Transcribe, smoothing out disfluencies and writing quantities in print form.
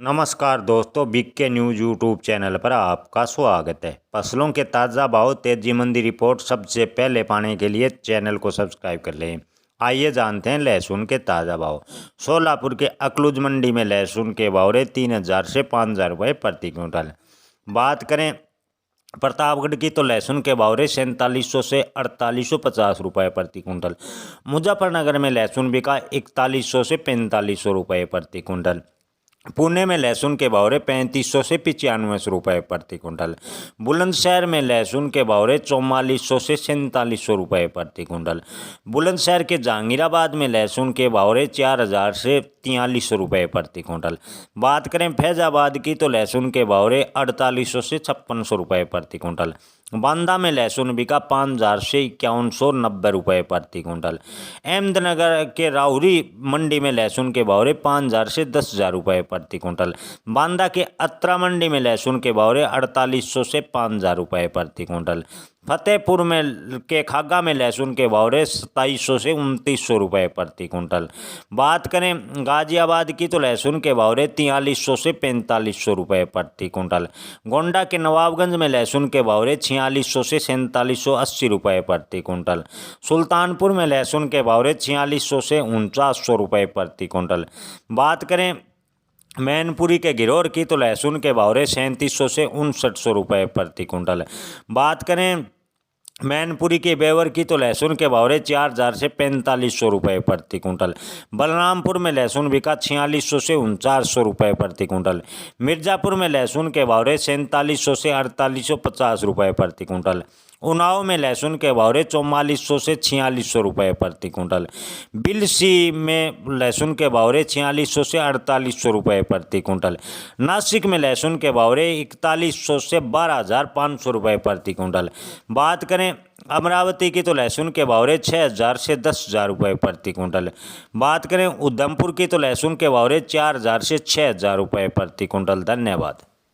नमस्कार दोस्तों, BK news YouTube channel पर आपका स्वागत है। फसलों के ताज़ा भाव तेजी मंदी रिपोर्ट सबसे पहले पाने के लिए चैनल को सब्सक्राइब कर लें। आइए जानते हैं लहसुन के ताज़ा भाव। सोलापुर के अकलूज मंडी में लहसुन के भाव रहे 3,000 से 5,000 रुपये प्रति क्विंटल। बात करें प्रतापगढ़ की तो लहसुन के भाव रहे 4700 से 4850 रुपये प्रति क्विंटल। मुजफ्फरनगर में लहसुन बिका 4100 से 4500 रुपये प्रति क्विंटल। पुणे में लहसुन के भाव रहे 3500 से 95 रुपये प्रति क्विंटल। बुलंदशहर में लहसुन के भाव रहे 4400 से 4700 रुपये प्रति क्विंटल। बुलंदशहर के जहांगीराबाद में लहसुन के भाव रहे 4000 से 4300 रुपये प्रति क्विंटल। बात करें फैजाबाद की तो लहसुन के भाव रहे 4800 से 5600 रुपये प्रति क्विंटल। बांदा में लहसुन बिका 5000 से 5190 रुपये प्रति क्विंटल। अहमदनगर के राहुरी मंडी में लहसुन के भाव रहे 5000 से 10,000 रुपये प्रति क्विंटल। बांदा के अत्रा मंडी में लहसुन के भाव रहे 4800 से 5000 रुपये प्रति क्विंटल। फतेहपुर में के खागा में लहसुन के भाव रहे 2700 से 2900 रुपये प्रति क्विंटल। बात करें गाजियाबाद की तो लहसुन के भाव रहे 4300 से 4500 रुपये प्रति क्विंटल। गोंडा के नवाबगंज में लहसुन के भाव रहे 4600 से 4780 रुपये प्रति क्विंटल। सुल्तानपुर में लहसुन के भाव रहे 4600 से 4900 रुपये प्रति क्विंटल। बात करें मैनपुरी के गिरौर की तो लहसुन के भाव रहे 3700 से 5900 रुपये प्रति क्विंटल। बात करें मैनपुरी के बेवर की तो लहसुन के भाव रहे 4000 से 4500 रुपये प्रति क्विंटल। बलरामपुर में लहसुन बिका 4600 से 4900 रुपये प्रति क्विंटल। मिर्ज़ापुर में लहसुन के भाव रहे 4700 से 4850 रुपये प्रति क्विंटल। उन्नाव में लहसुन के भाव रहे 4400 से 4600 रुपये प्रति क्विंटल। बिलसी में लहसुन के भाव रहे 4600 से 4800 रुपये प्रति क्विंटल। नासिक में लहसुन के भाव रहे 4100 से 12,500 रुपये प्रति क्विंटल। बात करें अमरावती की तो लहसुन के भाव रहे 6000 से 10,000 रुपये प्रति क्विंटल। बात करें उधमपुर की तो लहसुन के भाव रहे 4000 से 6000 रुपये प्रति क्विंटल। धन्यवाद।